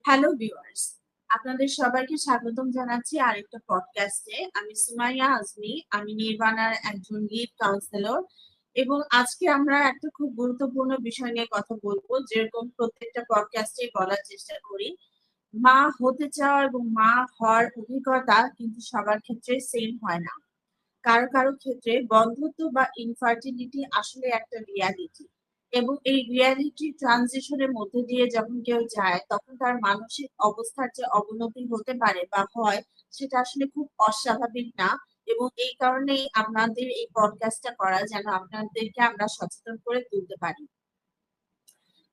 Hello viewers, আপনাদের সবাইকে স্বাগতম জানাচ্ছি আরেকটা পডকাস্টে। আমি সুমাইয়া আজমি, আমি নির্বাণার একজন লিড কাউন্সিলর এবং আজকে আমরা একটা খুব গুরুত্বপূর্ণ বিষয় নিয়ে কথা বলবো। যেরকম প্রত্যেকটা পডকাস্টে বলার চেষ্টা করি, মা হতে চাওয়া এবং মা হওয়ার অভিজ্ঞতা কিন্তু সবার ক্ষেত্রে সেম হয় না। কারো কারো ক্ষেত্রে বন্ধ্যত্ব বা ইনফার্টিলিটি আসলে একটা রিয়ালিটি এবং এই রিয়ালিটি ট্রানজিশনের মধ্যে দিয়ে যখন কেউ যায় তখন তার মানসিক অবস্থার যে অবনতি হতে পারে বা হয় সেটা আসলে খুব অস্বাভাবিক না। এবং এই কারণেই আপনাদের এই পডকাস্টটা করা, যেন আপনাদেরকে আমরা সচেতন করে তুলতে পারি।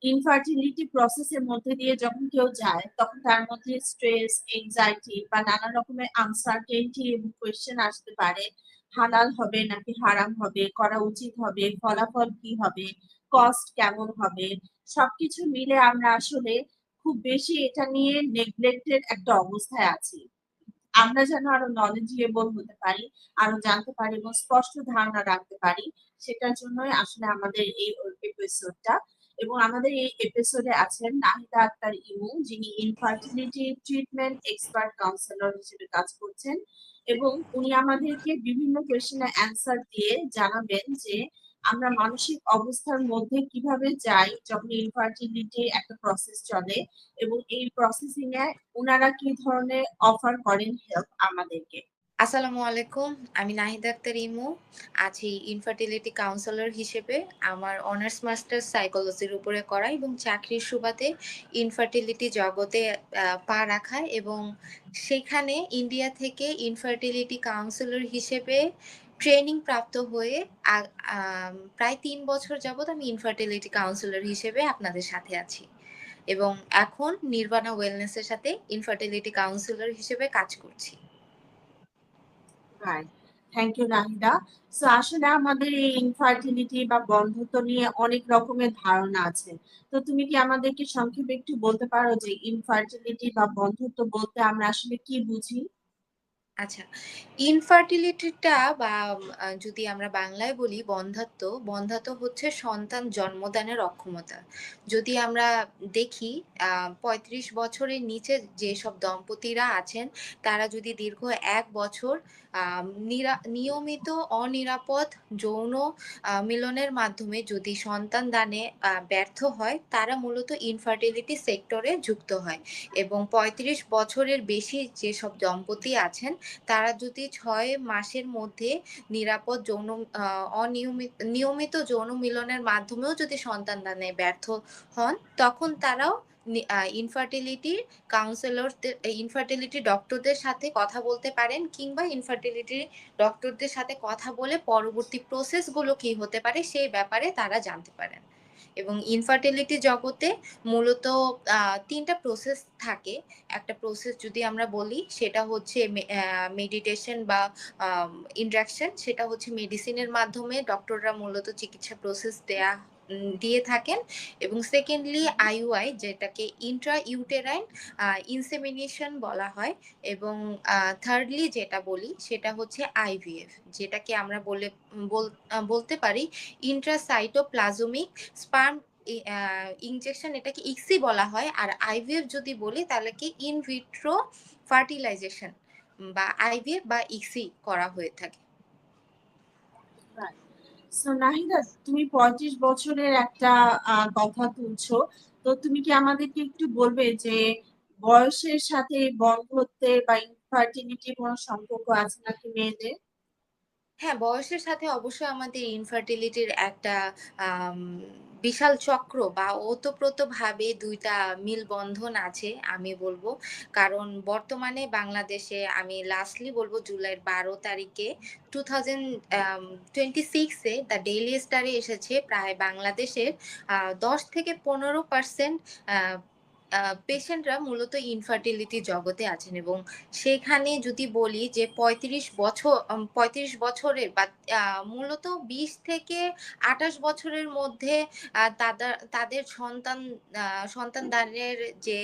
ইনফার্টিলিটি প্রসেসের মধ্যে দিয়ে যখন কেউ যায় তখন তার মধ্যে স্ট্রেস, এনজাইটি বা নানা রকমের আনসার্টেনটি এবং কোয়েশ্চেন আসতে পারে। হালাল হবে নাকি হারাম হবে, করা উচিত হবে, ফলাফল কি হবে, কস্ট কেমন হবে, সবকিছু মিলে আমরা আসলে খুব বেশি এটা নিয়ে নেগলেক্টেড একটা অবস্থায় আছি। আমরা যেন আরো নলেজেবল হতে পারি, আরো জানতে পারি এবং স্পষ্ট ধারণা রাখতে পারি, সেটার জন্যই আসলে আমাদের এই এপিসোডটা। এবং আমাদের এই এপিসোডে আছেন নাহিদা আক্তার ইমু, যিনি ইনফার্টিলিটি ট্রিটমেন্ট এক্সপার্ট কাউন্সিলর হিসেবে কাজ করছেন। এবং উনি আমাদেরকে বিভিন্ন কোয়েশ্চেনের অ্যান্সার দিয়ে জানাবেন যে আমরা মানসিক অবস্থার মধ্যে কিভাবে যাই যখন ইনফার্টিলিটি একটা প্রসেস চলে, এবং এই প্রসেসিং এ উনারা কি ধরনের অফার করেন হেল্প আমাদেরকে। আসসালামু আলাইকুম। আমি নাহিদা আক্তার ইমু, আছি ইনফার্টিলিটি কাউন্সিলর হিসেবে। আমার অনার্স মাস্টার্স সাইকোলজির উপরে করা এবং চাকরির সুবাদে ইনফার্টিলিটি জগতে পা রাখা এবং সেখানে ইন্ডিয়া থেকে ইনফার্টিলিটি কাউন্সিলর হিসেবে ট্রেনিং প্রাপ্ত হয়ে প্রায় ৩ বছর যাবৎ আমি ইনফার্টিলিটি কাউন্সিলর হিসেবে আপনাদের সাথে আছি এবং এখন নির্বাণা ওয়েলনেসের সাথে ইনফার্টিলিটি কাউন্সিলর হিসেবে কাজ করছি। Right, thank you Nahida. So আসলে আমাদের এই ইনফার্টিলিটি বা বন্ধ্যত্ব নিয়ে অনেক রকমের ধারণা আছে। তো তুমি কি আমাদেরকে সংক্ষেপে একটু বলতে পারো যে ইনফার্টিলিটি বা বন্ধ্যত্ব বলতে আমরা আসলে কি বুঝি? আচ্ছা, ইনফার্টিলিটিটা বা যদি আমরা বাংলায় বলি বন্ধ্যাত্ব হচ্ছে সন্তান জন্মদানের অক্ষমতা। যদি আমরা দেখি ৩৫ বছরের নিচে যেসব দম্পতিরা আছেন, তারা যদি দীর্ঘ ১ বছর আ নিয়মিত অনিরাপদ যৌন মিলনের মাধ্যমে যদি সন্তান দানে ব্যর্থ হয়, তারা মূলত ইনফার্টিলিটি সেক্টরে যুক্ত হয় এবং ৩৫ বছরের বেশি যেসব দম্পতি আছেন, তারা যদি ৬ মাসের মধ্যে নিরাপদ নিয়মিত যৌন মিলনের মাধ্যমেও যদি সন্তান দানে ব্যর্থ হন, তখন তারাও ইনফার্টিলিটি ইনফার্টিলিটি ডক্টরদের সাথে কথা বলতে পারেন কিংবা ইনফার্টিলিটি ডক্টরদের সাথে কথা বলে পরবর্তী প্রসেস গুলো কি হতে পারে সেই ব্যাপারে তারা জানতে পারেন। এবং ইনফার্টিলিটি জগতে মূলত ৩ টা প্রসেস থাকে। একটা প্রসেস যদি আমরা বলি, সেটা হচ্ছে মেডিটেশন বা ইন্ট্রাকশন, সেটা হচ্ছে মেডিসিনের মাধ্যমে ডক্টররা মূলত চিকিৎসা প্রসেস দিয়ে থাকেন। এবং সেকেন্ডলি আইইউআই, যেটাকে ইন্ট্রা ইউটেরাইন ইনসেমিনেশন বলা হয়। এবং থার্ডলি যেটা বলি সেটা হচ্ছে আইভিএফ, যেটাকে আমরা বলতে পারি ইন্ট্রাসাইটোপ্লাজমিক স্পার্ম ইনজেকশন, এটাকে ইক্সি বলা হয়। আর আইভিএফ যদি বলি তাহলে কি ইনভিট্রো ফার্টিলাইজেশন বা আইভিএফ বা ইক্সি করা হয়ে থাকে। সো নাহিদা, তুমি 35 বছরের একটা কথা তুলছো। তো তুমি কি আমাদেরকে একটু বলবে যে বয়সের সাথে বন্ধ্যত্বের বা ইনফার্টিলিটির কোনো সম্পর্ক আছে নাকি মেয়েদের? হ্যাঁ, বয়সের সাথে অবশ্যই আমাদের ইনফার্টিলিটির একটা আম বিশাল চক্র বা ওতপ্রোতভাবে ২ টা মিলবন্ধন আছে আমি বলব। কারণ বর্তমানে বাংলাদেশে আমি লাস্টলি বলব জুলাইয়ের ১২ তারিখে 2026 এ দ্য ডেইলি স্টারে এসেছে প্রায় বাংলাদেশের ১০ থেকে ১৫% আ আ পেশেন্টরা মূলত ইনফার্টিলিটি জগতে আছেন এবং সেখানে যদি বলি যে ৩৫ বছরের বা মূলত ২০ থেকে ২৮ বছরের মধ্যে তাদের সন্তান দানের যে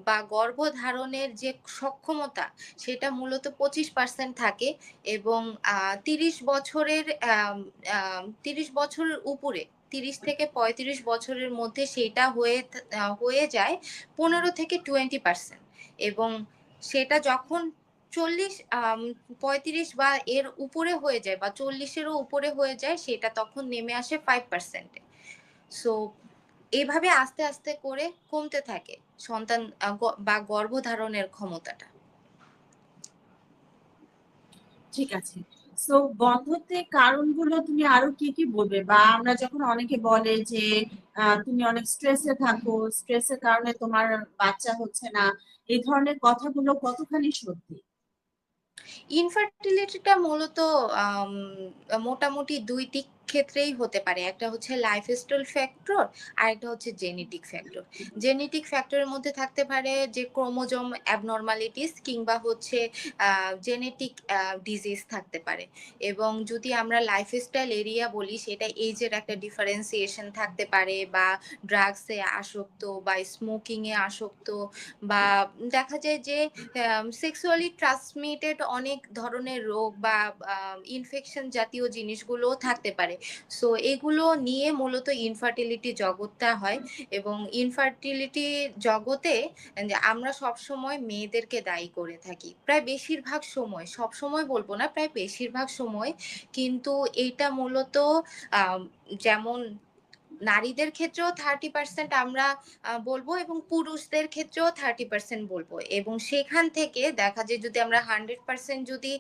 বা গর্ভধারণের যে সক্ষমতা, সেটা মূলত ২৫% থাকে এবং ৩০ বছরের ৩০ বছরের উপরে 30 থেকে 35 বছরের মধ্যে সেটা হয়ে যায় 15 থেকে 20%। এবং সেটা যখন 40 35 বা এর উপরে হয়ে যায় বা 40-এরও উপরে হয়ে যায়, সেটা তখন নেমে আসে 5%। সো এভাবে আস্তে আস্তে করে কমতে থাকে সন্তান বা গর্ভধারণের ক্ষমতাটা। ঠিক আছে। সো বন্ধত্বের কারণগুলো তুমি আরো কি কি বলবে? বা আমরা যখন অনেকে বলে যে তুমি অনেক স্ট্রেসে থাকো, স্ট্রেসের কারণে তোমার বাচ্চা হচ্ছে না, এই ধরনের কথাগুলো কতখানি সত্যি? ইনফার্টিলিটিটা মূলত আম মোটামুটি ২ দিক ক্ষেত্রেই হতে পারে। একটা হচ্ছে লাইফস্টাইল ফ্যাক্টর, আরেকটা হচ্ছে জেনেটিক ফ্যাক্টর। জেনেটিক ফ্যাক্টরের মধ্যে থাকতে পারে যে ক্রোমোজোম অ্যাবনরমালিটিস কিংবা হচ্ছে জেনেটিক ডিজিজ থাকতে পারে। এবং যদি আমরা লাইফস্টাইল এরিয়া বলি, সেটা এইজের একটা ডিফারেন্সিয়েশন থাকতে পারে, বা ড্রাগসে আসক্ত বা স্মোকিং এ আসক্ত, বা দেখা যায় যে সেক্সুয়ালি ট্রান্সমিটেড অনেক ধরনের রোগ বা ইনফেকশন জাতীয় জিনিসগুলোও থাকতে পারে। সো এগুলো নিয়ে মূলত ইনফার্টিলিটি জগৎটা হয়। এবং ইনফার্টিলিটি জগতে যে আমরা সবসময় মেয়েদেরকে দায়ী করে থাকি। প্রায় বেশিরভাগ সময়, সবসময় বলব না, প্রায় বেশিরভাগ সময়। কিন্তু এইটা মূলত আম যেমন নারীদের ক্ষেত্রেও 30% আমরা বলবো, এবং পুরুষদের ক্ষেত্রেও 30% বলবো। এবং সেখান থেকে দেখা যায় যদি আমরা 100% যদি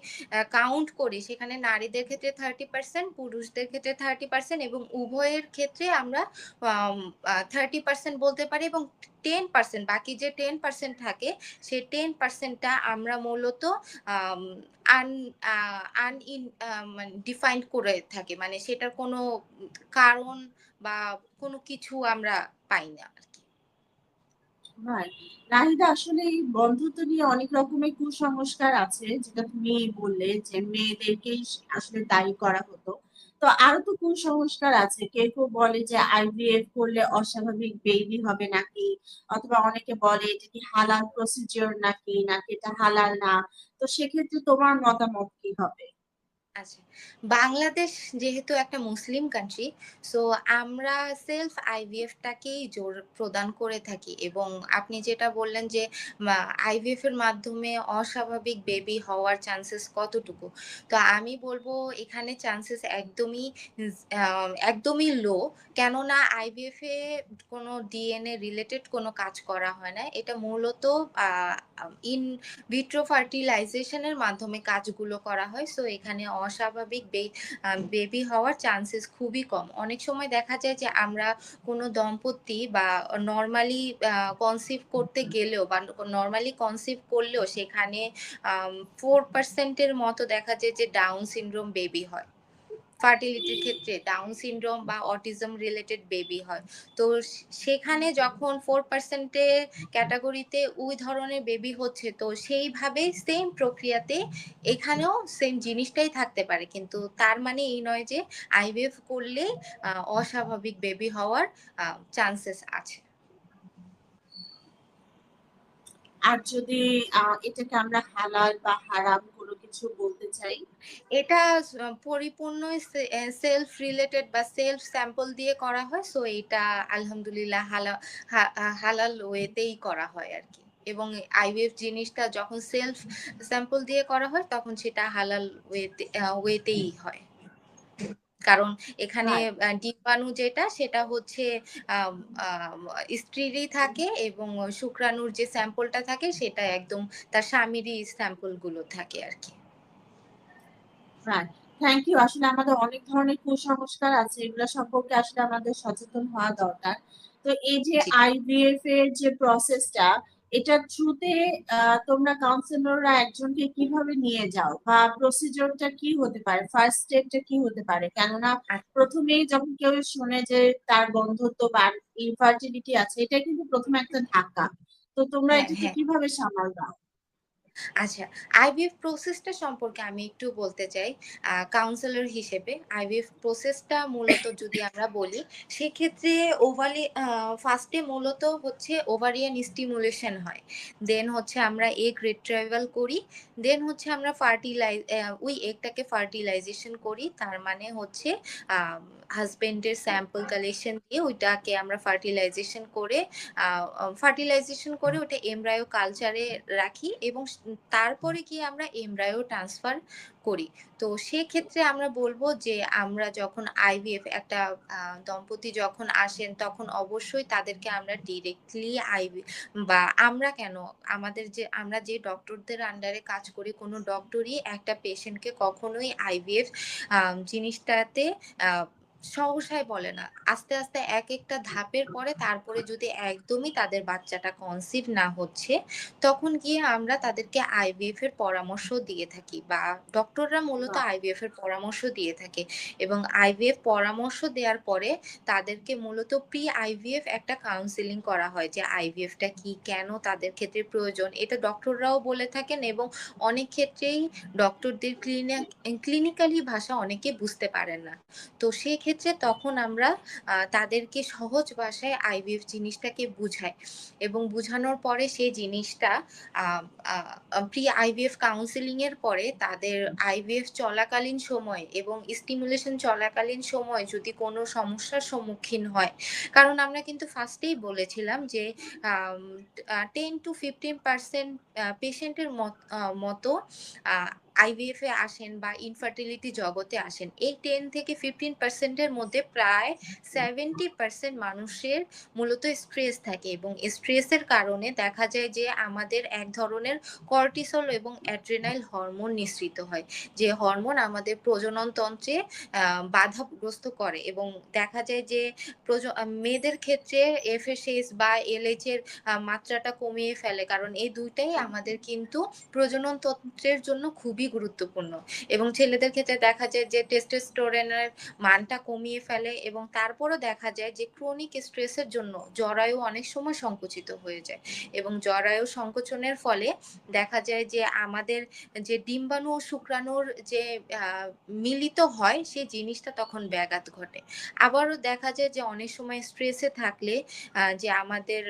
কাউন্ট করি, সেখানে নারীদের ক্ষেত্রে 30%, পুরুষদের ক্ষেত্রে 30%, এবং উভয়ের ক্ষেত্রে আমরা আম আ 30% বলতে পারি। এবং 10%, বাকি যে 10% থাকে, সেই 10% টা আমরা মূলত আম আন আ আনইন আ মানে ডিফাইন্ড করে থাকি। মানে সেটার কোনো কারণ বা কোনো কিছু আমরা পাই না আরকি। রাইট। নাহিদা, আসলে এই বন্ধুত্ব নিয়ে অনেক রকমের কুসংস্কার আছে, যেটা তুমি বললে যে মেয়েদেরকেই আসলে দায়ী করা হতো। তো আরো তো কুসংস্কার আছে, কেউ কেউ বলে যে আইভিএফ করলে অস্বাভাবিক বেবি হবে নাকি, অথবা অনেকে বলে এটা কি হালাল প্রসিজিওর নাকি, নাকি এটা হালাল না। তো সেক্ষেত্রে তোমার মতামত কি হবে? আচ্ছা। বাংলাদেশ যেহেতু একটা মুসলিম কান্ট্রি, সো আমরা সেলফ আইভিএফ টাকেই জোর প্রদান করে থাকি। এবং আপনি যেটা বললেন যে মা আইভিএফ এর মাধ্যমে অস্বাভাবিক বেবি হওয়ার চান্সেস কতটুকু? তো আমি বলব এখানে চান্সেস একদমই লো। কেননা আইভিএফ এ কোনো ডিএনএ রিলেটেড কোনো কাজ করা হয় না। এটা মূলত আ ইন ভিট্রো ফার্টিলাইজেশন এর মাধ্যমে কাজগুলো করা হয়। সো এখানে অস্বাভাবিক বেবি হওয়ার চান্সেস খুবই কম। অনেক সময় দেখা যায় যে আমরা কোনো দম্পতি বা নরমালি কনসিভ করতে গেলেও বা নরমালি কনসিভ করলেও সেখানে 4% এর মতো দেখা যায় যে ডাউন সিনড্রোম বেবি হয়। ফার্টিলিটির ক্ষেত্রে ডাউন সিনড্রোম বা অটিজম রিলেটেড বেবি হয়। তো সেখানে যখন 4% এর ক্যাটেগরিতে ওই ধরনের বেবি হচ্ছে, তো সেইভাবে সেম প্রক্রিয়াতে এখানেও সেম জিনিসটাই থাকতে পারে। কিন্তু তার মানে এই নয় যে আইভিএফ করলে অস্বাভাবিক বেবি হওয়ার চান্সেস আছে। আর যদি এটাকে আমরা হালাল বা হারাম কোনো কিছু বলতে চাই? এটা পরিপূর্ণ সেলফ রিলেটেড বা সেলফ স্যাম্পল দিয়ে করা হয়। সো এটা আলহামদুলিল্লাহ হালাল ওয়েতেই করা হয় আরকি। এবং আইভিএফ জিনিসটা যখন সেলফ স্যাম্পল দিয়ে করা হয়, তখন সেটা হালাল ওয়েতেই হয়। কারণ এখানে রাইট। ডিম্বাণু যেটা, সেটা হচ্ছে আম আম স্ত্রীরই থাকে, এবং শুক্রাণুর যে স্যাম্পলটা থাকে, সেটা একদম তার স্বামীরই স্যাম্পল গুলো থাকে আরকি। রাইট। Thank you. আসলে আমাদের অনেক ধরনের কুসংস্কার আছে, এগুলো সম্পর্কে আসলে আমাদের সচেতন হওয়া দরকার। তো এই যে জি। আইভিএফ এর যে প্রসেসটা, এটার থ্রুতে তোমরা কাউন্সিলররা একজনকে কিভাবে নিয়ে যাও, বা প্রসিজারটা কি হতে পারে, ফার্স্ট স্টেপটা কি হতে পারে? কেননা প্রথমেই যখন কেউ শুনে যে তার বন্ধুত্ব বা ইনফার্টিলিটি আছে, এটা কিন্তু প্রথমে একটা ধাক্কা। তো তোমরা হ্যাঁ, এটাকে হ্যাঁ। কিভাবে সামাল দাও? আচ্ছা, আইভিএফ প্রসেসটা সম্পর্কে আমি একটু বলতে চাই। কাউন্সেলর হিসেবে আইভিএফ প্রসেসটা মূলত যদি আমরা বলি, সেক্ষেত্রে ফার্স্ট এ মূলত হচ্ছে ওভারিয়ান স্টিমুলেশন হয়। দেন হচ্ছে আমরা এগ রিট্রাইভাল করি। দেন হচ্ছে আমরা ওই এগটাকে ফার্টিলাইজেশন করি। তার মানে হচ্ছে আ হাসব্যান্ডের স্যাম্পল কালেকশন দিয়ে ওইটাকে আমরা আ ফার্টিলাইজেশন করে ওটা এমব্রায়ো কালচারে রাখি এবং তারপরে গিয়ে আমরা এমব্রায়ো ট্রান্সফার করি। তো সেক্ষেত্রে আমরা বলব যে আমরা যখন আইভিএফ একটা দম্পতি যখন আসেন তখন অবশ্যই তাদেরকে আমরা ডিরেক্টলি বা আমরা কেন আমরা যে ডক্টরদের আন্ডারে কাজ করি কোনো ডক্টরই একটা পেশেন্টকে কখনোই আইভিএফ জিনিসটাতে আ সহসায় বলে না। আস্তে, আস্তে একেকটা ধাপের পরে তারপরে যদি একদমই তাদের বাচ্চাটা কনসিভ না হচ্ছে, তখন গিয়ে আমরা তাদেরকে আইভিএফ এর পরামর্শ দিয়ে থাকি বা ডক্টররা মূলত বাহ! আইভিএফ এর পরামর্শ দিয়ে থাকে এবং আইভিএফ পরামর্শ দেওয়ার পরে তাদেরকে মূলত প্রি আইভিএফ একটা কাউন্সেলিং করা হয় যে আইভিএফটা কি, কেন তাদের ক্ষেত্রে প্রয়োজন। এটা ডক্টররাও বলে থাকেন এবং অনেক ক্ষেত্রেই ডক্টরদের ক্লিনিক্যালি ভাষা অনেকে বুঝতে পারেন না। তো সেক্ষেত্রে তখন আমরা তাদেরকে সহজ ভাষায় আইভিএফ জিনিসটাকে বুঝাই এবং বুঝানোর পরে সেই জিনিসটা আ আ প্রি আইভিএফ কাউন্সেলিং এর পরে তাদের আইভিএফ চলাকালীন সময়ে এবং স্টিমুলেশন চলাকালীন সময়ে যদি কোনো সমস্যার সম্মুখীন হয়, কারণ আমরা কিন্তু ফার্স্টেই বলেছিলাম যে আম আ 10-15% পেশেন্টের মতো আ আইভিএফ এ আসেন বা ইনফার্টিলিটি জগতে আসেন। এই 10-15% এর মধ্যে প্রায় 70% মানুষের মূলত স্ট্রেস থাকে এবং স্ট্রেসের কারণে দেখা যায় যে আমাদের এক ধরনের কর্টিসল এবং অ্যাড্রেনাল হরমোন নিঃসৃত হয়। যে হরমোন আমাদের প্রজনন তন্ত্রে বাধাগ্রস্ত করে এবং দেখা যায় যে মেয়েদের ক্ষেত্রে এফএসএইচ বা এলএইচ এর মাত্রাটা কমিয়ে ফেলে। কারণ এই ২ টাই আমাদের কিন্তু প্রজনন তন্ত্রের জন্য খুবই গুরুত্বপূর্ণ এবং ছেলেদের ক্ষেত্রে দেখা যায় যে টেস্টোস্টেরনের মানটা কমিয়ে ফেলে এবং তারপরও দেখা যায় যে ক্রনিক স্ট্রেসের জন্য জরায়ু অনেক সময় সংকুচিত হয়ে যায় এবং জরায়ু সংকোচনের ফলে দেখা যায় যে আমাদের যে ডিম্বাণু ও শুক্রাণুর যে মিলিত হয় সেই জিনিসটা তখন ব্যাঘাত ঘটে। আবারও দেখা যায় যে অনেক সময় স্ট্রেসে থাকলে যে আমাদের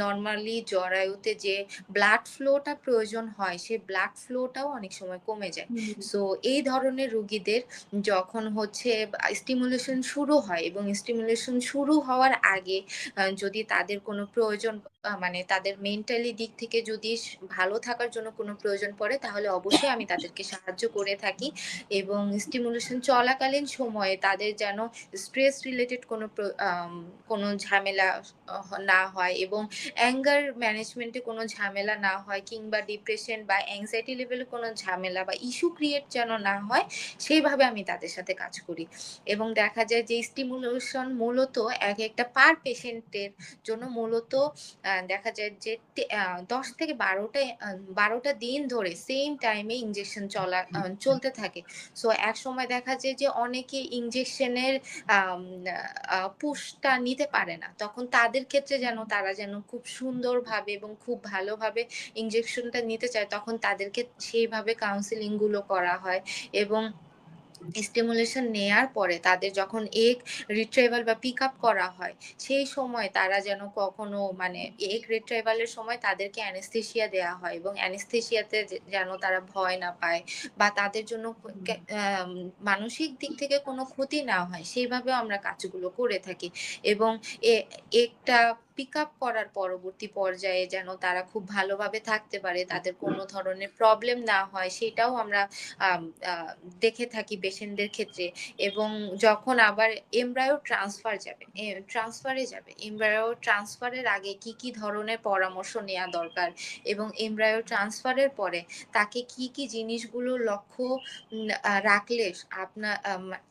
নরমালি জরায়ুতে যে ব্লাড ফ্লোটা প্রয়োজন হয় সেই ব্লাড ফ্লোটাও অনেক সময় কমে যায়। হুম, সো এই ধরনের রোগীদের যখন হচ্ছে স্টিমুলেশন শুরু হয় এবং স্টিমুলেশন শুরু হওয়ার আগে যদি তাদের কোনো প্রয়োজন মানে তাদের মেন্টালি দিক থেকে যদি ভালো থাকার জন্য কোনো প্রয়োজন পড়ে তাহলে অবশ্যই আমি তাদেরকে সাহায্য করে থাকি এবং স্টিমুলেশন চলাকালীন সময়ে তাদের যেন স্ট্রেস রিলেটেড কোনো ঝামেলা না হয় এবং অ্যাঙ্গার ম্যানেজমেন্টে কোনো ঝামেলা না হয় কিংবা ডিপ্রেশন বা অ্যাংজাইটি লেভেলে কোনো ঝামেলা বা ইস্যু ক্রিয়েট যেন না হয় সেইভাবে আমি তাদের সাথে কাজ করি এবং দেখা যায় যে স্টিমুলেশন মূলত একেকটা পার পেশেন্টের জন্য মূলত দেখা যায় যে ১০ থেকে ১২টা দিন ধরে সেইম টাইমে ইনজেকশন চলতে থাকে। সো একসময় দেখা যায় যে অনেকে ইনজেকশনের আম পুশটা নিতে পারে না। তখন তাদের ক্ষেত্রে তারা যেন খুব সুন্দরভাবে এবং খুব ভালোভাবে ইনজেকশনটা নিতে চায়, তখন তাদেরকে সেইভাবে কাউন্সেলিং গুলো করা হয় এবং স্টিমুলেশন নেয়ার পরে তাদের যখন এগ রিট্রাইভাল বা পিক আপ করা হয়, সেই সময় তারা যেন কখনো মানে এগ রিট্রাইভাল এর সময় তাদেরকে অ্যানেসথেসিয়া দেয়া হয় এবং অ্যানেসথেসিয়াতে যেন তারা ভয় না পায় বা তাদের জন্য হুম। মানসিক দিক থেকে কোনো ক্ষতি না হয়, সেইভাবেও আমরা কাজগুলো করে থাকি এবং এ এগটা পিক আপ করার পরবর্তী পর্যায়ে যেন তারা খুব ভালোভাবে থাকতে পারে, তাদের কোনো ধরনের প্রবলেম না হয়, সেটাও আমরা আম আ দেখে থাকি পেশেন্টদের ক্ষেত্রে এবং যখন আবার এমব্রায়ো ট্রান্সফারে যাবে, এমব্রায়ো ট্রান্সফারের আগে কি, কি ধরনের পরামর্শ নেয়া দরকার এবং এমব্রায়ো ট্রান্সফারের পরে তাকে কি, কি জিনিসগুলো লক্ষ্য রাখলে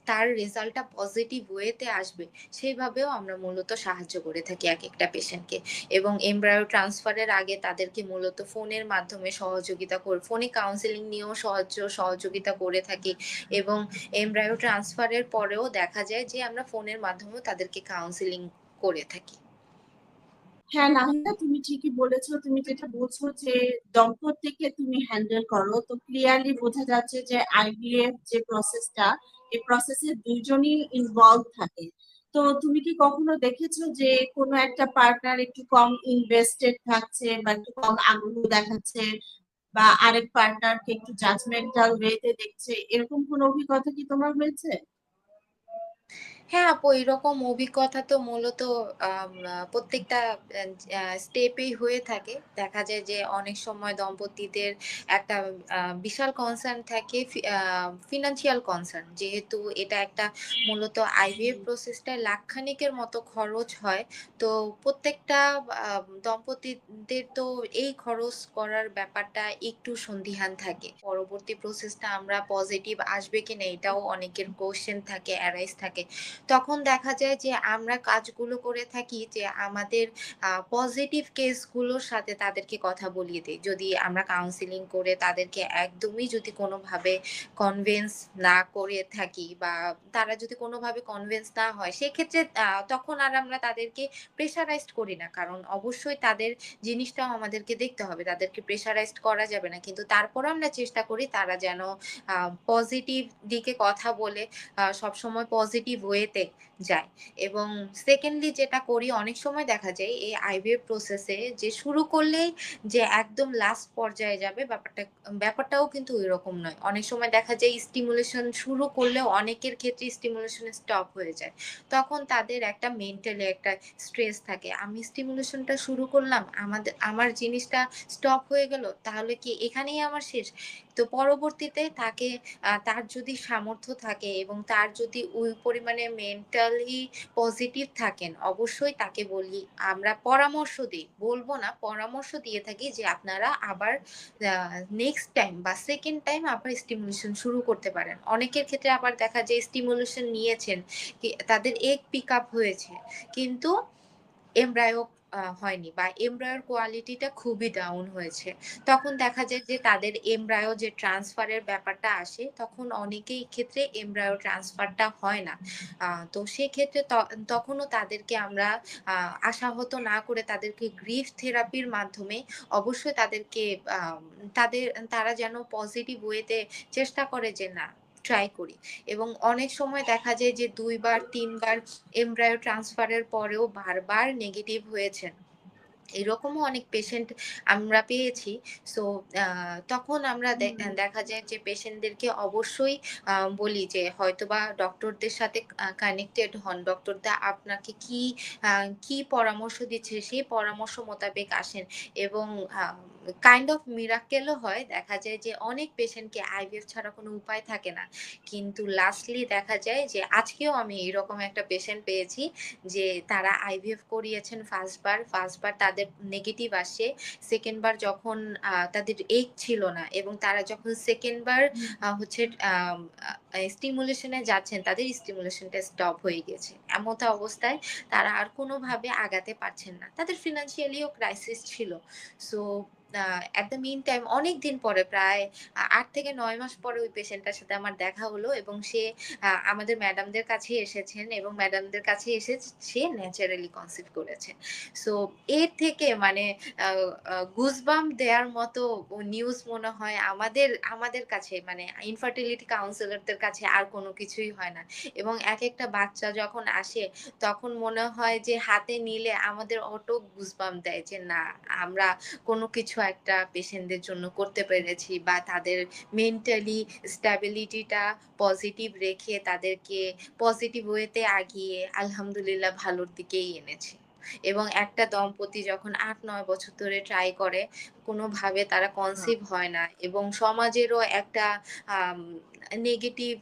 তার রেজাল্টটা পজিটিভ ওয়েতে আসবে, সেভাবেও আমরা মূলত সাহায্য করে থাকি একেকটা পেশেন্টকে এবং এমব্রায়ো ট্রান্সফারের আগে তাদেরকে মূলত ফোনে কাউন্সেলিং নিয়েও সহযোগিতা করে থাকি এবং এমব্রায়ো ট্রান্সফারের পরেও দেখা যায় যে আমরা ফোনের মাধ্যমেও তাদেরকে কাউন্সেলিং করে থাকি। হ্যাঁ নাহিদা, তুমি ঠিকই বলেছো। তুমি যেটা বলছো যে দম্পতিকে তুমি হ্যান্ডেল করো, তো ক্লিয়ারলি বোঝা যাচ্ছে যে আইভিএফ যে প্রসেসটা, এই প্রসেসে দুইজনই ইনভলভ থাকে। তো তুমি কি কখনো দেখেছো যে কোনো একটা পার্টনার একটু কম ইনভেস্টেড থাকছে বা একটু কম আগ্রহ দেখাচ্ছে, বা আরেক পার্টনারকে একটু জাজমেন্টাল ওয়েতে দেখছে, এরকম কোনো অভিজ্ঞতা কি তোমার হয়েছে? হ্যাঁ আপু, এরকম অভিজ্ঞতা তো মূলত প্রত্যেকটা স্টেপেই হয়ে থাকে। দেখা যায় যে অনেক সময় দম্পতিদের একটা বিশাল কনসার্ন থাকে, ফিনান্সিয়াল কনসার্ন, যেহেতু এটা একটা মূলত আইভিএফ প্রসেসটা লাখখানিকের মতো খরচ হয়। তো প্রত্যেকটা দম্পতিদের তো এই খরচ করার ব্যাপারটা একটু সন্দিহান থাকে। পরবর্তী প্রসেসটা আমরা পজিটিভ আসবে কিনা এটাও অনেকের কোশ্চেন থাকে, অ্যারাইজ থাকে। তখন দেখা যায় যে আমরা কাজগুলো করে থাকি যে আমাদের পজিটিভ কেসগুলোর সাথে তাদেরকে কথা বলিয়ে দিই। যদি আমরা কাউন্সেলিং করে তাদেরকে একদমই যদি কোনোভাবে কনভিন্স না করে থাকি, বা তারা যদি কোনোভাবে কনভিন্স না হয়, সেক্ষেত্রে তখন আর আমরা তাদেরকে প্রেশারাইজড করি না। কারণ অবশ্যই তাদের জিনিসটাও আমাদেরকে দেখতে হবে। তাদেরকে প্রেশারাইজড করা যাবে না। কিন্তু তারপরও আমরা চেষ্টা করি তারা যেন পজিটিভ দিকে কথা বলে সবসময় পজিটিভ ওয়েতে যায়। এবং সেকেন্ডলি যেটা করি, অনেক সময় দেখা যায় এই আইভিএফ প্রসেসে যে শুরু করলেই যে একদম লাস্ট পর্যায়ে যাবে, ব্যাপারটাও কিন্তু ওইরকম নয়। অনেক সময় দেখা যায় স্টিমুলেশন শুরু করলেও অনেকের ক্ষেত্রে স্টিমুলেশন স্টপ হয়ে যায়। তখন তাদের একটা মেন্টালি একটা স্ট্রেস থাকে। আমি স্টিমুলেশনটা শুরু করলাম, আমার জিনিসটা স্টপ হয়ে গেল, তাহলে কি এখানেই আমার শেষ? তো পরবর্তীতে তাকে তার যদি সামর্থ্য থাকে এবং তার যদি ওই পরিমাণে মেন্টালি পজিটিভ থাকেন, অবশ্যই তাকে বলি, আমরা পরামর্শ দিই, বলবো না, পরামর্শ দিয়ে থাকি যে আপনারা আবার নেক্সট টাইম বা সেকেন্ড টাইম আবার স্টিমুলেশন শুরু করতে পারেন। অনেকের ক্ষেত্রে আবার দেখা যায় স্টিমুলেশন নিয়েছেন, তাদের এগ পিক আপ হয়েছে, কিন্তু এমব্রায়ো হয়নি, বা এমব্রায়োর কোয়ালিটিটা খুবই ডাউন হয়েছে। তখন দেখা যায় যে তাদের এমব্রায়ো যে ট্রান্সফারের ব্যাপারটা আসে, তখন অনেকেই ক্ষেত্রে এমব্রায়ো ট্রান্সফারটা হয় না। তো সেক্ষেত্রে তখনও তাদেরকে আমরা আশাহত না করে তাদেরকে গ্রিফ থেরাপির মাধ্যমে অবশ্যই তাদেরকে আহ, তারা যেন পজিটিভ ওয়েতে চেষ্টা করে যে না, ট্রাই করি। এবং অনেক সময় দেখা যায় যে ২ বার ৩ বার এমব্রায়ো ট্রান্সফারের পরেও বারবার নেগেটিভ হয়েছেন। এরকমও অনেক পেশেন্ট আমরা পেয়েছি। সো তখন আমরা দেখা যায় যে পেশেন্টদেরকে অবশ্যই বলি যে হয়তোবা ডক্টরদের সাথে কানেক্টেড হন। ডক্টরদা আপনাকে কি পরামর্শ দিচ্ছে সেই পরামর্শ মোতাবেক আসেন। এবং কাইন্ড অফ মিরাকেলও হয়। দেখা যায় যে অনেক পেশেন্টকে আইভিএফ ছাড়া কোনো উপায় থাকে না। কিন্তু লাস্টলি দেখা যায় যে আজকেও আমি এরকম একটা পেশেন্ট পেয়েছি যে তারা আইভিএফ করিয়েছেন ফার্স্ট বার তাদের নেগেটিভ আসে। সেকেন্ড বার যখন তাদের এগ ছিল না, এবং তারা যখন সেকেন্ড বার হচ্ছে স্টিমুলেশনে যাচ্ছেন, তাদের স্টিমুলেশনটা স্টপ হয়ে গেছে। এমতো অবস্থায় তারা আর কোনোভাবে আগাতে পারছেন না। তাদের ফিনান্সিয়ালিও ক্রাইসিস ছিল। So at the mean time অনেক দিন পরে, প্রায় ৮ থেকে ৯ মাস পরে ওই পেশেন্টটার সাথে আমার দেখা হলো, এবং সে আমাদের ম্যাডামদের কাছে এসেছেন, এবং ম্যাডামদের কাছে এসে সে ন্যাচারালি কনসিভ করেছে। সো এর থেকে মানে গুজবাম্প দেওয়ার মতো নিউজ মনে হয় আমাদের কাছে, মানে ইনফার্টিলিটি কাউন্সিলরদের কাছে আর কোনো কিছুই হয় না। এবং একটা বাচ্চা যখন আসে, তখন মনে হয় যে হাতে নিলে আমাদের অটো গুজবাম্প দেয় যে না, আমরা কোনো কিছু একটা পেশেন্টদের জন্য করতে পেরেছি, বা তাদের মেন্টালি স্ট্যাবিলিটিটা পজিটিভ রেখে তাদেরকে পজিটিভ ওয়েতে আগিয়ে আলহামদুলিল্লাহ ভালোর দিকেই এনেছি। এবং একটা দম্পতি যখন ৮-৯ বছর ধরে ট্রাই করে, কোনোভাবে তারা কনসিভ হয় না, এবং সমাজেরও একটা আম নেগেটিভ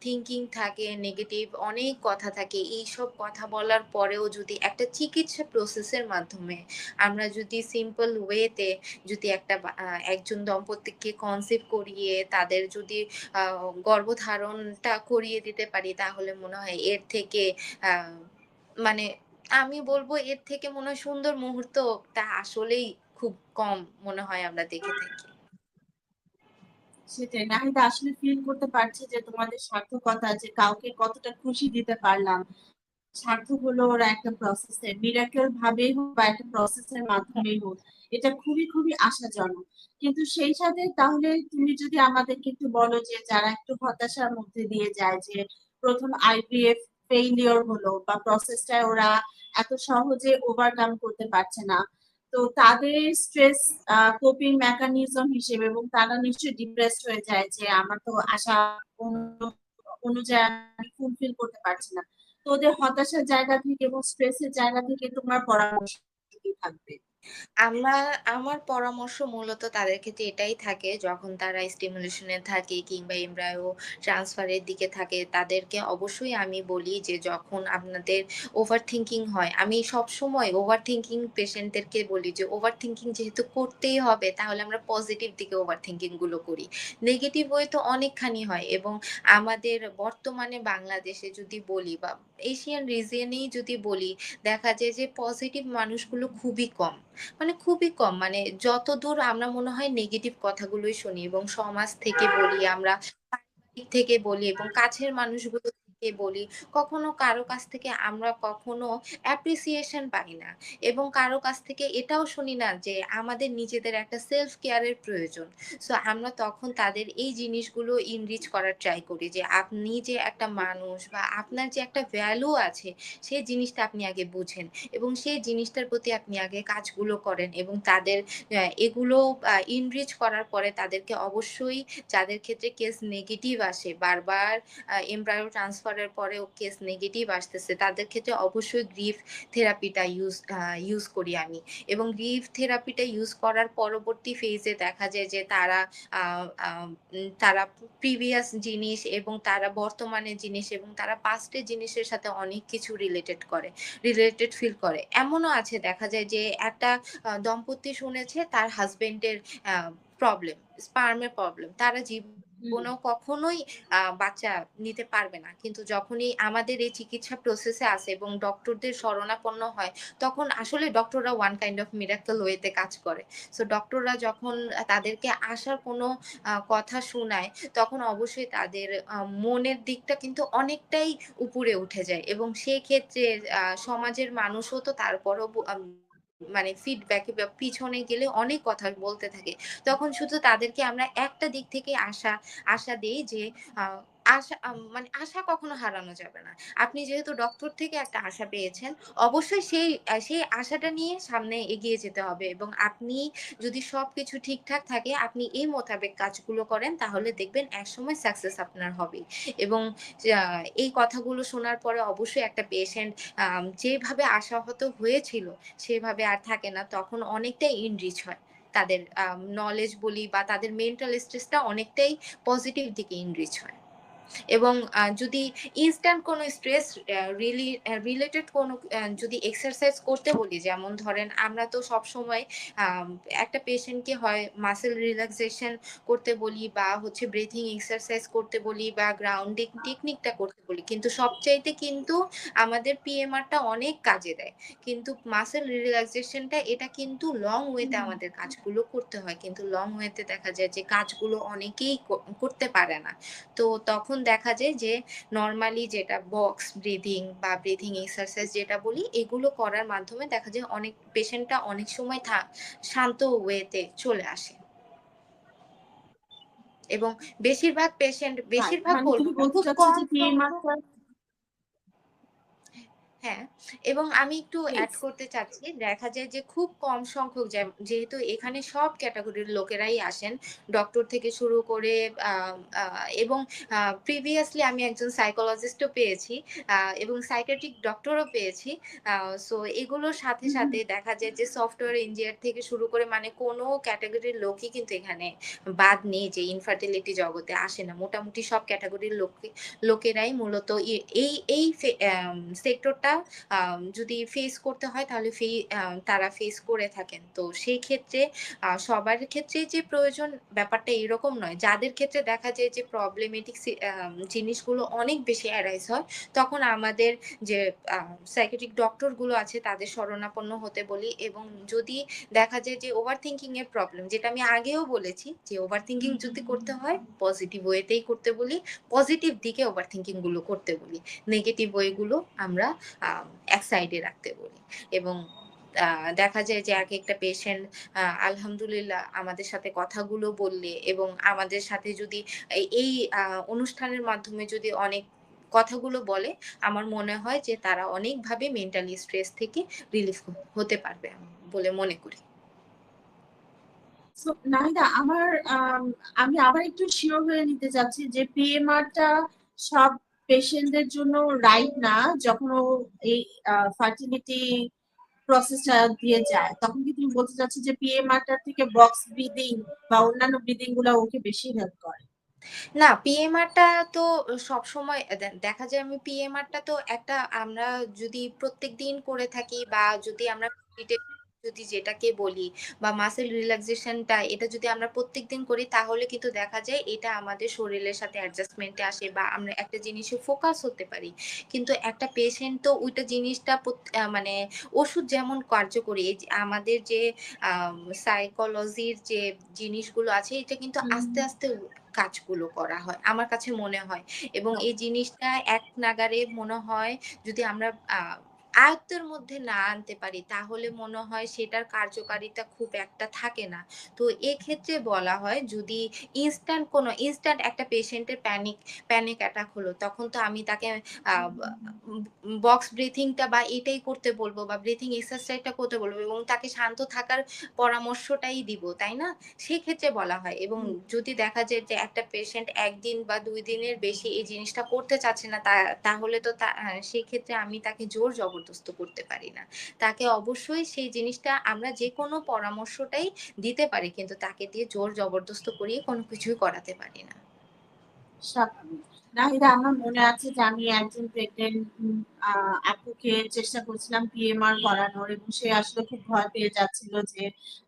থিংকিং থাকে, নেগেটিভ অনেক কথা থাকে। এইসব কথা বলার পরেও যদি একটা চিকিৎসা প্রসেসের মাধ্যমে আমরা যদি সিম্পল ওয়েতে যদি একজন দম্পতিকে কনসিভ করিয়ে তাদের যদি গর্ভধারণটা করিয়ে দিতে পারি, তাহলে মনে হয় এর থেকে আহ মানে আমি বলব এর থেকে মনে হয় সুন্দর মুহূর্তটা আসলেই খুব কম মনে হয় আমরা দেখে থাকি। সেটাই নাহিদা, আসলে ফিল করতে পারছি যে তোমাদের সার্থকতা, যে কাউকে কতটা খুশি দিতে পারলাম। সার্থক হলো ওরা একটা প্রসেসে, মিরাকেল ভাবেই হোক বা একটা প্রসেসের মাধ্যমেই হোক, এটা খুবই খুবই আশাজনক। কিন্তু সেই সাথে তাহলে তুমি যদি আমাদেরকে একটু বলো যে যারা একটু হতাশার মধ্যে দিয়ে যায়, যে প্রথম আইভিএফ ফেইলিওর হলো বা প্রসেসটা ওরা এত সহজে ওভারকাম করতে পারছে না, তো তাদের স্ট্রেস কোপিং মেকানিজম হিসেবে, এবং তারা নিশ্চয়ই ডিপ্রেসড হয়ে যায় যে আমার তো আশা অনুযায়ী আমি ফুলফিল করতে পারছি না, তো ওদের হতাশার জায়গা থেকে এবং স্ট্রেসের জায়গা থেকে তোমার পরামর্শ কি থাকবে? আমার পরামর্শ মূলত তাদের ক্ষেত্রে এটাই থাকে, যখন তারা স্টিমুলেশন এ থাকে কিংবা এমব্রায়ো ট্রান্সফার এর দিকে থাকে, তাদেরকে অবশ্যই আমি বলি যে যখন আপনাদের ওভার থিংকিং হয়, আমি সবসময় ওভার থিংকিং পেশেন্টদেরকে বলি যে ওভার থিংকিং যেহেতু করতেই হবে, তাহলে আমরা পজিটিভ দিকে ওভার থিংকিং গুলো করি। নেগেটিভ ওয়ে তো অনেকখানি হয়, এবং আমাদের বর্তমানে বাংলাদেশে যদি বলি বা এশিয়ান রিজিয়নেই যদি বলি, দেখা যায় যে পজিটিভ মানুষগুলো খুবই কম। মানে খুবই কম। মানে যতদূর আমরা মনে হয় নেগেটিভ কথাগুলোই শুনি, এবং সমাজ থেকে বলি আমরা, পারিবারিক থেকে বলি এবং কাছের মানুষগুলো থেকে বলি। কখনো কারো কাছ থেকে আমরা কখনো অ্যাপ্রিসিয়েশন পাই না। এবং কারো কাছ থেকে এটাও শুনি না যে আমাদের নিজেদের একটা সেলফ কেয়ার এর প্রয়োজন। সো আমরা তখন তাদের এই জিনিসগুলো ইনরিচ করার ট্রাই করি যে আপনি যে একটা মানুষ বা আপনার যে একটা ভ্যালু আছে, সেই জিনিসটা আপনি আগে বুঝেন। এবং সেই জিনিসটার প্রতি আপনি আগে কাজগুলো করেন, এবং তাদের এগুলো ইনরিচ করার পরে তাদেরকে অবশ্যই, যাদের ক্ষেত্রে কেস নেগেটিভ আসে, বারবার এমব্রায়ো ট্রান্সফার এর পরেও কেস নেগেটিভ আসতেছে, তাদের ক্ষেত্রে অবশ্যই গ্রিফ থেরাপিটা ইউজ করি আমি। এবং গ্রিফ থেরাপিটা ইউজ করার পরবর্তী ফেজে দেখা যায় যে তারা আ আ তারা প্রিভিয়াস জিনিস এবং তারা বর্তমানের জিনিস এবং তারা পাস্ট এর জিনিসের সাথে অনেক কিছু রিলেটেড ফিল করে। এমনও আছে, দেখা যায় যে একটা দম্পতি শুনেছে তার হাসব্যান্ডের আ প্রবলেম, স্পার্মের প্রবলেম। তারা হুম, জীবনেও কখনোই বাচ্চা নিতে পারবে না। কিন্তু যখনই আমাদের এই চিকিৎসা প্রসেসে আসে এবং ডক্টরদের শরণাপন্ন হয়, তখন আসলে ডক্টররা ওয়ান কাইন্ড অফ মিরাকল ওয়েতে কাজ করে। সো ডক্টররা যখন তাদেরকে আশার কোনো কথা শোনায়, তখন অবশ্যই তাদের মনের দিকটা কিন্তু অনেকটাই উপরে উঠে যায়, এবং সেক্ষেত্রে সমাজের মানুষও তো তারপরও মানে ফিডব্যাক বা পিছনে গেলে অনেক কথা বলতে থাকে। তখন শুধু তাদেরকে আমরা একটা দিক থেকে আশা দেই যে আ মানে আশা কখনো হারানো যাবে না। আপনি যেহেতু ডক্টর থেকে একটা আশা পেয়েছেন, অবশ্যই সেই আশাটা নিয়ে সামনে এগিয়ে যেতে হবে, এবং আপনি যদি সবকিছু ঠিকঠাক থাকে, আপনি এই মোতাবেক কাজগুলো করেন, তাহলে দেখবেন একসময় সাকসেস আপনার হবেই। এবং আ এই কথাগুলো শোনার পরে অবশ্যই একটা পেশেন্ট যেভাবে আশাহত হয়েছিল সেভাবে আর থাকে না। তখন অনেকটাই এনরিচ হয়। তাদের নলেজ বলি বা তাদের মেন্টাল স্ট্রেসটা অনেকটাই পজিটিভ দিকে এনরিচ হয়। এবং যদি ইনস্ট্যান্ট কোনো স্ট্রেস রিলেটেড কোনো যদি এক্সারসাইজ করতে বলি, যেমন ধরেন আমরা তো সবসময় আম একটা পেশেন্টকে হয় মাসল রিল্যাক্সেশন করতে বলি বা হচ্ছে ব্রিথিং এক্সারসাইজ করতে বলি বা গ্রাউন্ডিং টেকনিকটা করতে বলি। কিন্তু সবচাইতে কিন্তু আমাদের পিএমআরটা অনেক কাজে দেয়। কিন্তু মাসল রিল্যাক্সেশনটা এটা কিন্তু লং ওয়েতে হুম, আমাদের কাজগুলো করতে হয়। কিন্তু লং ওয়েতে দেখা যায় যে কাজগুলো অনেকেই করতে পারে না। তো তখন দেখা যায় যে নরমালি যেটা বক্স ব্রিথিং বা ব্রিথিং এক্সারসাইজ যেটা বলি, এগুলো করার মাধ্যমে দেখা যায় অনেক পেশেন্টটা অনেক সময় শান্ত ওয়েতে চলে আসে। এবং রাইট, বেশিরভাগ মানে বলব তুমি না, বলতে খুব চাচ্ছো কম যে সংখ্যক। পিএমআরটা, হ্যাঁ, এবং আমি একটু এড প্লিজ। করতে চাচ্ছি। দেখা যায় যে খুব কম সংখ্যক, যেহেতু এখানে সব ক্যাটেগরির লোকেরাই আসেন। ডক্টর থেকে শুরু করে আ আ এবং প্রিভিয়াসলি আমি একজন সাইকোলজিস্টও পেয়েছি, এবং সাইকিয়াট্রিক ডক্টরও পেয়েছি। আ সো এগুলোর সাথে, হুম, হুম, সাথে দেখা যায় যে সফটওয়্যার ইঞ্জিনিয়ার থেকে শুরু করে মানে কোনো ক্যাটেগরির লোকই কিন্তু এখানে বাদ নেই যে ইনফার্টিলিটি জগতে আসে না। মোটামুটি সব ক্যাটেগরির লোকেরাই মূলত এই সেক্টরটা যদি ফেস করতে হয়, তাহলে তারা ফেস করে থাকেন। তো সেই ক্ষেত্রে সবার ক্ষেত্রেই যে প্রয়োজন, ব্যাপারটা এরকম নয়। যাদের ক্ষেত্রে দেখা যায় যে প্রবলেমেটিক জিনিসগুলো অনেক বেশি অ্যারাইজ হয়, তখন আমাদের যে সাইকিয়াট্রিক ডক্টর গুলো আছে তাদের শরণাপন্ন হতে বলি। এবং যদি দেখা যায় যে ওভার থিংকিং এর প্রবলেম, যেটা আমি আগেও বলেছি যে ওভার থিংকিং যদি করতে হয় পজিটিভ ওয়েতেই করতে বলি। পজিটিভ দিকে ওভার থিংকিং গুলো করতে বলি। নেগেটিভ ওয়ে গুলো আমরা এক সাইডে রাখতে বলি। এবং দেখা যায় যে একেকটা পেশেন্ট আলহামদুলিল্লাহ আমাদের সাথে কথাগুলো বললে এবং আমাদের সাথে যদি এই অনুষ্ঠানের মাধ্যমে যদি অনেক কথাগুলো বলে, আমার মনে হয় যে তারা অনেকভাবে মেন্টালি স্ট্রেস থেকে রিলিফ হতে পারবে বলে মনে করি। সো নাহিদা, আমি আবার একটু শিওর হয়ে নিতে চাচ্ছি যে পিএমআর টা সব পেশেন্টদের জন্য রাইট না। যখন ও এই ফার্টিলিটি প্রসেসটা দিয়ে যায়, তখন কি তুমি বলতে চাচ্ছ যে পিএমআর টার থেকে বক্স ব্রিদিং বা অন্যান্য ব্রিদিং গুলা ওকে বেশি হেল্প করে? না, পিএমআরটা তো সবসময় দেখা যায় আমি পিএমআরটা তো একটা আমরা যদি প্রত্যেকদিন করে থাকি বা যদি আমরা যদি যেটাকে বলি বা মাসল রিল্যাক্সেশনটা এটা যদি আমরা প্রত্যেকদিন করি তাহলে কিন্তু দেখা যায় এটা আমাদের শরীরের সাথে অ্যাডজাস্টমেন্টে আসে বা আমরা একটা জিনিসে ফোকাস হতে পারি। কিন্তু একটা পেশেন্ট তো ওইটা জিনিসটা মানে ওষুধ যেমন কার্যকরী এই যে আমাদের যে সাইকোলজির যে জিনিসগুলো আছে এটা কিন্তু আস্তে, আস্তে কাজগুলো করা হয়। আমার কাছে মনে হয় এবং এই জিনিসটা এক নাগাড়ে মনে হয় যদি আমরা আয়ত্তের মধ্যে না আনতে পারি তাহলে মনে হয় সেটার কার্যকারিতা খুব একটা থাকে না। তো এক্ষেত্রে বলা হয় যদি ইনস্ট্যান্ট একটা পেশেন্টের প্যানিক অ্যাটাক হলো তখন তো আমি তাকে আ বা বক্স ব্রিথিংটা বা এটাই করতে বলব বা ব্রিথিং এক্সারসাইজটা করতে বলব এবং তাকে শান্ত থাকার পরামর্শটাই দিব, তাই না? সেক্ষেত্রে বলা হয় এবং যদি দেখা যায় যে একটা পেশেন্ট ১ দিন বা ২ দিনের বেশি এই জিনিসটা করতে চাচ্ছে না তাহলে তো সেক্ষেত্রে আমি তাকে জোর জবরদস্ত করতে পারি না। তাকে অবশ্যই সেই জিনিসটা আমরা যেকোনো পরামর্শটাই দিতে পারি কিন্তু তাকে দিয়ে জোর জবরদস্ত করিয়ে কোনো কিছুই করাতে পারি না। স্বাভাবিক। নাহিদা, আমার মনে আছে যে আমি একজন প্রেগনেন্ট আপুকে চেষ্টা করছিলাম পিএমআর করানোর, এবং সে আসলে খুব ভয় পেয়ে যাচ্ছিল যে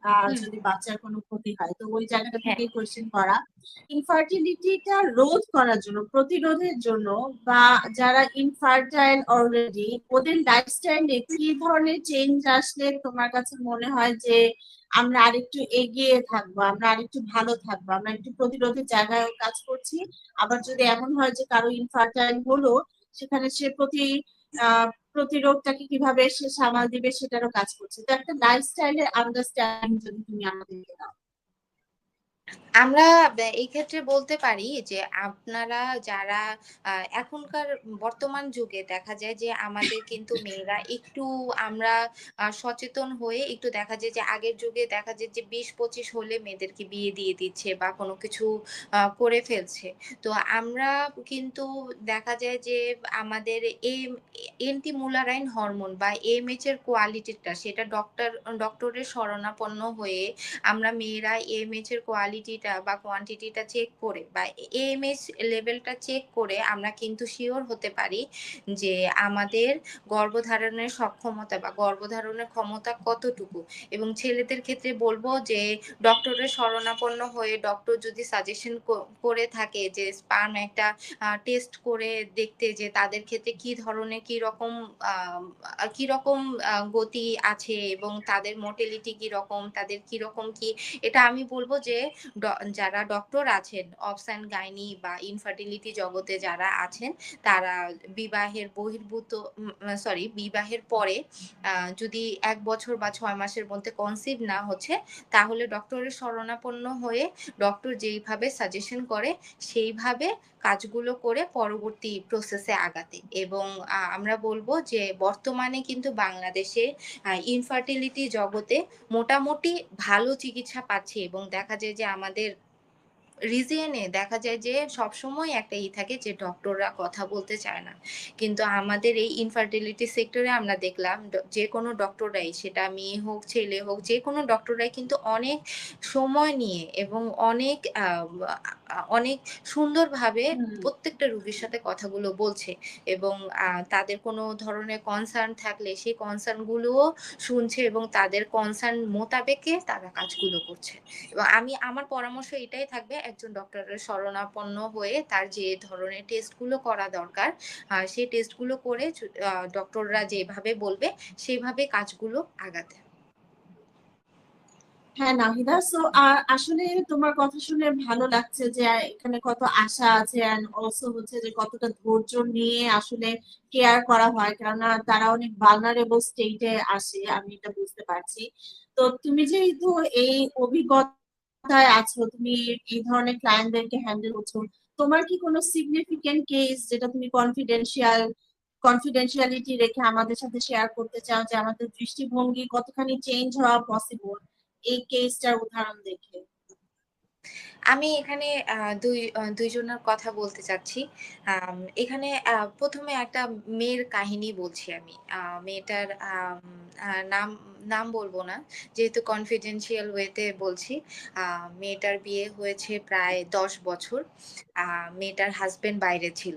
হুম, যদি বাচ্চার কোনো ক্ষতি হয়। তো ওই জায়গাটা হ্যাঁ। থেকেই কোয়েশ্চেন করা। ইনফার্টিলিটিটা রোধ করার জন্য, প্রতিরোধের জন্য, বা যারা ইনফার্টাইল অলরেডি, ওদের লাইফস্টাইলে কি ধরনের চেঞ্জ আসলে তোমার কাছে মনে হয় যে আমরা আরেকটু এগিয়ে থাকবো, আমরা আরেকটু ভালো থাকবো, আমরা একটু প্রতিরোধের জায়গায় কাজ করছি? আবার যদি এমন হয় যে কারো ইনফার্টাইল হলো, সেখানে সে আহ প্রতিরোধটাকে কিভাবে সে সামাল দিবে সেটারও কাজ করছে। তো একটা লাইফস্টাইলের আন্ডারস্ট্যান্ডিং যদি তুমি আমাদেরকে দাও। আমরা এই ক্ষেত্রে বলতে পারি যে আপনারা যারা এখনকার বর্তমান যুগে দেখা যায় যে আমাদের কিন্তু মেয়েরা একটু আমরা সচেতন হয়ে একটু দেখা যায় যে আগের যুগে দেখা যায় যে ২০-২৫ হলে মেয়েদেরকে বিয়ে দিয়ে দিচ্ছে বা কোনো কিছু করে ফেলছে। তো আমরা কিন্তু দেখা যায় যে আমাদের এন্টিমুলারাইন হরমোন বা এএমএইচ এর কোয়ালিটিটা সেটা ডক্টরের শরণাপন্ন হয়ে আমরা মেয়েরা এএমএইচ এর কোয়ালিটিটা বা কোয়ান্টিটিটা চেক করে বা এএমএইচ লেভেলটা চেক করে আমরা কিন্তু সিওর হতে পারি যে আমাদের গর্ভধারণের সক্ষমতা বা গর্ভধারণের ক্ষমতা কতটুকু। এবং ছেলেদের ক্ষেত্রে বলব যে ডক্টরের শরণাপন্ন হয়ে ডক্টর যদি সাজেশন করে থাকে যে স্পার্ম একটা টেস্ট করে দেখতে যে তাদের ক্ষেত্রে কি ধরনের কিরকম গতি আছে এবং তাদের মোটিলিটি কিরকম, তাদের কিরকম কি এটা আমি বলব যে ড যারা ডক্টর আছেন অবস অ্যান্ড গাইনি বা ইনফার্টিলিটি জগতে যারা আছেন তারা বিবাহের বহির্ভূত বিবাহের পরে যদি ১ বছর বা ৬ মাসের মধ্যে কনসিভ না হচ্ছে তাহলে ডক্টরের শরণাপন্ন হয়ে ডক্টর যেইভাবে সাজেশন করে সেইভাবে কাজগুলো করে পরবর্তী প্রসেসে আগাতে। এবং আমরা বলব যে বর্তমানে কিন্তু বাংলাদেশে ইনফার্টিলিটি জগতে মোটামুটি ভালো চিকিৎসা পাচ্ছি এবং দেখা যায় যে আমাদের রিজিয়নে দেখা যায় যে সবসময় একটা থাকে যে ডক্টররা কথা বলতে চায় না। কিন্তু আমাদের এই ইনফার্টিলিটি সেক্টরে আমরা দেখলাম যেকোনো ডক্টররাই সেটা মেয়ে হোক, ছেলে হোক যেকোনো ডক্টররাই কিন্তু অনেক সময় নিয়ে এবং অনেক সুন্দরভাবে হুম। প্রত্যেকটা রোগীর সাথে কথাগুলো বলছে এবং তাদের কোনো ধরনের কনসার্ন থাকলে সেই কনসার্ন গুলোও শুনছে এবং তাদের কনসার্ন মোতাবেকে তারা কাজগুলো করছে। এবং আমার পরামর্শ এটাই থাকবে একজন ডক্টরের শরণাপন্ন হয়ে তার যে ধরনের টেস্টগুলো করা দরকার সেই টেস্টগুলো করে ডক্টররা যেভাবে বলবে সেভাবে কাজগুলো আগাতে। হ্যাঁ নাহিদা, সো আসলে তোমার কথা শুনে ভালো লাগছে যে এখানে কত আশা আছে, এন্ড অলসো হচ্ছে যে কতটা ধৈর্য নিয়ে আসলে কেয়ার করা হয়, কেননা তারা অনেক ভালনারেবল স্টেটে আসে, আমি এটা বুঝতে পারছি। তো তুমি যেহেতু এই অভিজ্ঞতায় আছো, তুমি এই ধরনের ক্লায়েন্টদেরকে হ্যান্ডেল করছো, তোমার কি কোনো সিগনিফিকেন্ট কেস যেটা তুমি কনফিডেন্সিয়ালিটি রেখে আমাদের সাথে শেয়ার করতে চাও, যে আমাদের দৃষ্টিভঙ্গি কতখানি চেঞ্জ হওয়া পসিবল এই কেসটার উদাহরণ দেখে? আমি এখানে দুইজনের কথা বলতে চাচ্ছি। এখানে ১ম এ একটা মেয়ের কাহিনী বলছি আমি। মেয়েটার নাম নাম বলব না। যেহেতু কনফিডেনশিয়াল ওয়েতে বলছি। আ মেয়েটার বিয়ে হয়েছে প্রায় ১০ বছর। আ মেয়েটার হাসব্যান্ড বাইরে ছিল।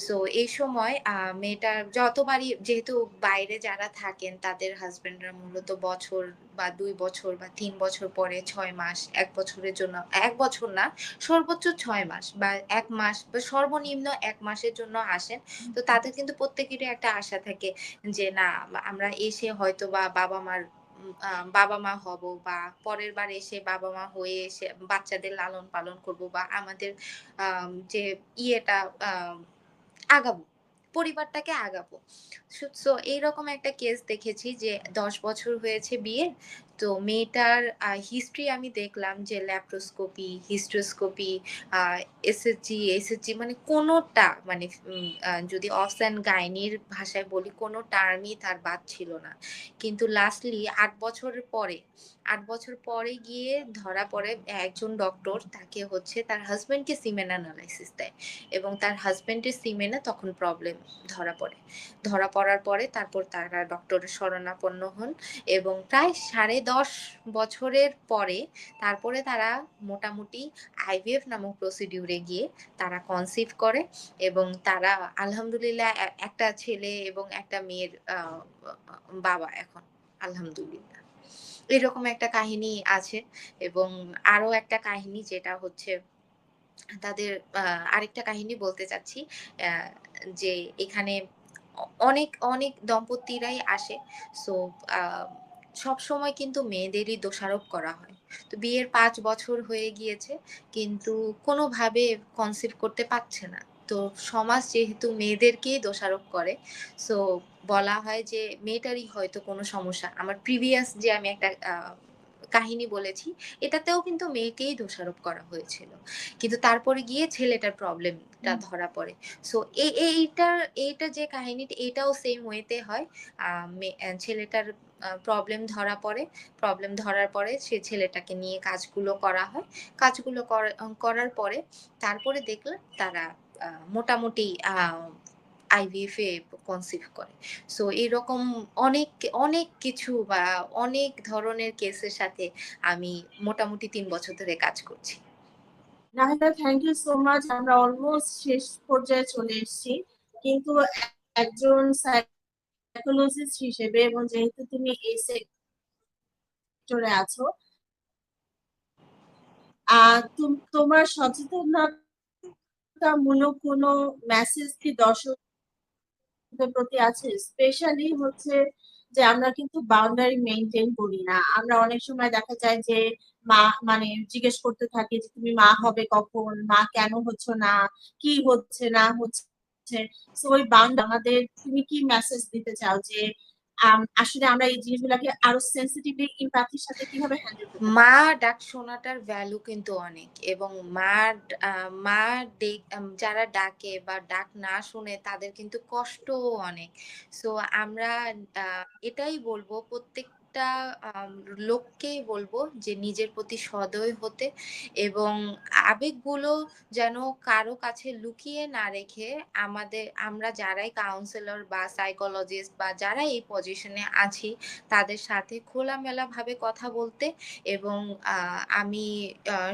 সো এই সময় মেয়েটার যতবারই, যেহেতু বাইরে যারা থাকেন তাদের হাসব্যান্ডরা মূলত বছর বা ২ বছর বা ৩ বছর পরে ৬ মাস, ১ বছরের জন্য, ১ বছর না, সর্বোচ্চ ৬ মাস বা ১ মাস বা সর্বনিম্ন ১ মাসের জন্য আসেন। তো তাদের কিন্তু প্রত্যেকেরই একটা আশা থাকে যে না, আমরা এসে হয়তোবা বাবা-মার বাবা-মা হব, বা পরের বার এসে বাবা-মা হয়ে এসে বাচ্চাদের লালন-পালন করব, বা আমাদের যে ইয়েটা আ আগাবো। পরিবারটাকে আগাবো। সো এইরকম একটা কেস দেখেছি যে ১০ বছর হয়েছে বিয়ের। তো মেয়েটার হিস্ট্রি আমি দেখলাম যে ল্যাপ্রোস্কোপি, হিস্ট্রোস্কোপি, আ এসএসজি মানে কোনটা, মানে যদি অবস অ্যান্ড গাইনির ভাষায় বলি, কোন টার্মই তার বাদ ছিল না। কিন্তু লাস্টলি ৮ বছরের পরে, ৮ বছর পরে গিয়ে ধরা পড়ে একজন ডক্টর তাকে হচ্ছে তার হাসব্যান্ডকে সিমেন এনালাইসিস দেয়। এবং তার হাসব্যান্ডের সিমেনে তখন প্রবলেম ধরা পড়ে। ধরা পড়ার পরে তারপর তারা ডক্টরের শরণাপন্ন হন, এবং প্রায় ১০.৫ বছরের পরে তারপরে তারা মোটামুটি আইভিএফ নামক প্রসিডিউরে গিয়ে তারা কনসিভ করে, এবং তারা আলহামদুলিল্লাহ একটা ছেলে এবং একটা মেয়ের বাবা এখন, আলহামদুলিল্লাহ। এরকম একটা কাহিনী আছে। এবং আরো একটা কাহিনী যেটা হচ্ছে তাদের আরেকটা কাহিনী বলতে চাচ্ছি। অ্যা যে এখানে অনেক দম্পতিরাই আসে। সো আ সবসময় কিন্তু মেয়েদেরই দোষারোপ করা হয়। তো বিয়ের ৫ বছর হয়ে গিয়েছে, কিন্তু কোনোভাবে কনসিভ করতে পারছে না। তো সমাজ যেহেতু মেয়েদেরকেই দোষারোপ করে, সো বলা হয় যে মেয়েটারই হয়তো কোনো সমস্যা। আমার প্রিভিয়াস যে আমি একটা কাহিনী বলেছি, এটাতেও কিন্তু মেয়েকেই দোষারোপ করা হয়েছিল। কিন্তু তারপরে গিয়ে ছেলেটার প্রবলেমটা ধরা পড়ে। সো এইটা যে কাহিনীটা, এটাও সেম ওয়েতে হয়। ছেলেটার প্রবলেম ধরা পড়ে। প্রবলেম ধরার পরে সে ছেলেটাকে নিয়ে কাজগুলো করা হয়। কাজগুলো করার পরে তারপরে দেখলাম তারা মোটামুটি আইভিএফ এ কনসিভ করে। সো এরকম অনেক কিছু বা অনেক ধরনের কেসের সাথে আমি মোটামুটি ৩ বছর ধরে কাজ করছি। Nahida, thank you so much. আমরা অলমোস্ট শেষ পর্যায়ে চলে এসেছি, কিন্তু একজন সাইকোলজিস্ট হিসেবে এবং যেহেতু তুমি এই সেক্টরে আছো, তোমার সচেতনতামূলক কোনো মেসেজ কি দর্শকদের প্রতি আছে? স্পেশালি হচ্ছে যে আমরা কিন্তু বাউন্ডারি মেনটেন করি না, আমরা অনেক সময় দেখা যায় যে মা, মানে জিজ্ঞেস করতে থাকি যে তুমি মা হবে কখন, মা কেন হচ্ছে না, কি হচ্ছে না হচ্ছে। তো ওই বাউন্ড আমাদের, তুমি কি মেসেজ দিতে চাও যে আসলে আমরা এই জিনিসগুলোকে আরো সেন্সিটিভলি ইমপ্যাথির সাথে কিভাবে হ্যান্ডেল করতে মা পারি? ডাক শোনাটার ভ্যালু কিন্তু অনেক, এবং মা যারা ডাকে বা ডাক না শুনে তাদের কিন্তু কষ্টও অনেক। সো আমরা এটাই বলবো, প্রত্যেকটা লোককেই বলবো যে নিজের প্রতি সদয় হতে, এবং আবেগগুলো যেন কারো কাছে লুকিয়ে না রেখে আমরা যারাই কাউন্সিলর বা সাইকোলজিস্ট বা যারা এই পজিশনে আছি তাদের সাথে খোলামেলা ভাবে কথা বলতে। এবং আমি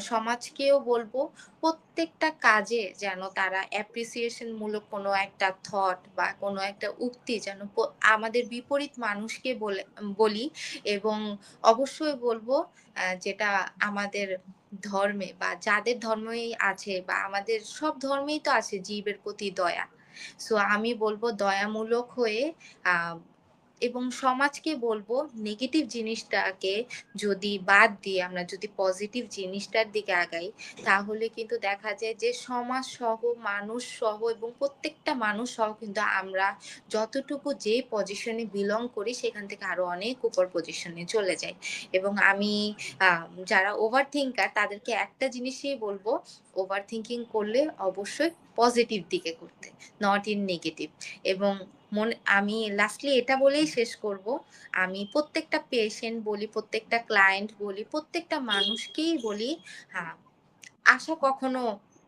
সমাজকেও বলবো প্রত্যেকটা কাজে যেন তারা অ্যাপ্রিসিয়েশন মূলক কোনো একটা থট বা কোনো একটা উক্তি যেন আমাদের বিপরীত মানুষকে বলি। এবং অবশ্যই বলবো যেটা আমাদের ধর্মে বা যাদের ধর্মেই আছে, বা আমাদের সব ধর্মেই তো আছে জীবের প্রতি দয়া। সো আমি বলবো দয়ামূলক হয়ে আহ এবং সমাজকে বলবো নেগেটিভ জিনিসটাকে যদি বাদ দিয়ে আমরা যদি পজিটিভ জিনিসটার দিকে আগাই, তাহলে কিন্তু দেখা যায় যে সমাজ সহ, মানুষ সহ এবং প্রত্যেকটা মানুষ সহ কিন্তু আমরা যতটুকু যে পজিশনে বিলং করি সেখান থেকে আরো অনেক উপর পজিশনে চলে যাই। এবং আমি যারা ওভার থিঙ্কার তাদেরকে একটা জিনিসই বলবো, ওভার থিঙ্কিং করলে অবশ্যই পজিটিভ দিকে করতে, নট ইন নেগেটিভ। এবং আমি লাস্টলি এটা বলেই শেষ করব, আমি প্রত্যেকটা পেশেন্ট বলি, প্রত্যেকটা ক্লায়েন্ট বলি, প্রত্যেকটা মানুষকেই বলি, হ্যাঁ, আশা কখনো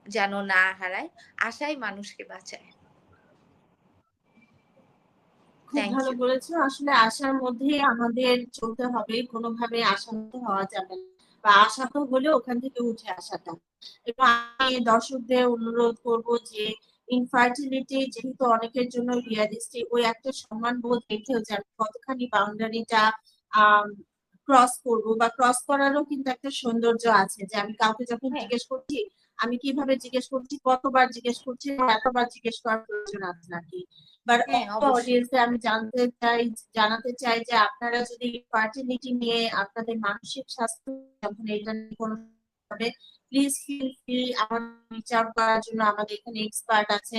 যেন না হারায়, আশাই মানুষকে বাঁচায়। খুব থ্যাংক ভালো ইউ। বলেছো। আসলে আশার মধ্যেই আমাদের চলতে হবে, কোনোভাবে আশাহত হওয়া যাবে না, বা আশাহত হলে ওখান থেকে উঠে আসাটা। এবং আমি দর্শকদের অনুরোধ করব যে ইনফার্টিলিটি যেহেতু অনেকের জন্য রিয়ালিস্টিক, ওই একটা সম্মান বোধ রেখেও যে আমি কতখানি বাউন্ডারিটা ক্রস করব, বা ক্রস করারও কিন্তু একটা সৌন্দর্য আছে, যে আমি কাউকে যখন হ্যাঁ, জিজ্ঞেস করছি, আমি কিভাবে জিজ্ঞেস করছি, কতবার জিজ্ঞেস করছি, বা এতবার জিজ্ঞেস করার প্রয়োজন আছে নাকি। বাট হ্যাঁ, অবশ্যই। অডিয়েন্সে আমি জানাতে চাই যে আপনারা যদি ফার্টিলিটি নিয়ে আপনাদের মানসিক স্বাস্থ্য যখন এটা নিয়ে কোনো ভাবে, প্লিজ ফিল ফ্রি আমাদের রিচ আউট করার জন্য। আমাদের এখানে এক্সপার্ট আছে,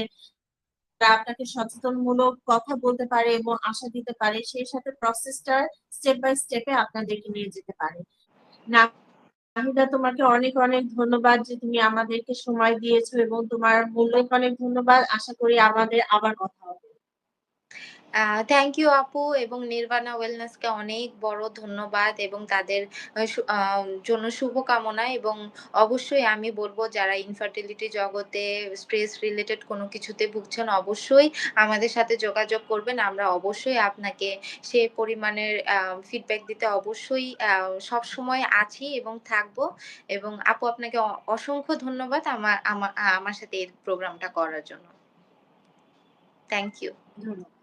তারা আপনাকে সচেতনমূলক কথা বলতে পারে এবং আশা দিতে পারে, সেই সাথে প্রসেসটা স্টেপ বাই স্টেপে আপনাদেরকে নিয়ে যেতে পারে। নাহিদা, তোমাকে অনেক অনেক ধন্যবাদ যে তুমি আমাদেরকে সময় দিয়েছো, এবং তোমার মূল্যকে অনেক ধন্যবাদ। আশা করি আমাদের আবার কথা হবে। থ্যাংক ইউ আপু, এবং নির্বাণা ওয়েলনেসকে অনেক বড় ধন্যবাদ এবং তাদের জন্য শুভকামনা। এবং অবশ্যই আমি বলবো যারা ইনফার্টিলিটি জগতে স্ট্রেস রিলেটেড কোনো কিছুতে ভুগছেন, অবশ্যই আমাদের সাথে যোগাযোগ করবেন। আমরা অবশ্যই আপনাকে সে পরিমাণের ফিডব্যাক দিতে অবশ্যই সবসময় আছি এবং থাকবো। এবং আপু আপনাকে অসংখ্য ধন্যবাদ আমার আমার আমার সাথে এই প্রোগ্রামটা করার জন্য। Thank you. ধন্যবাদ।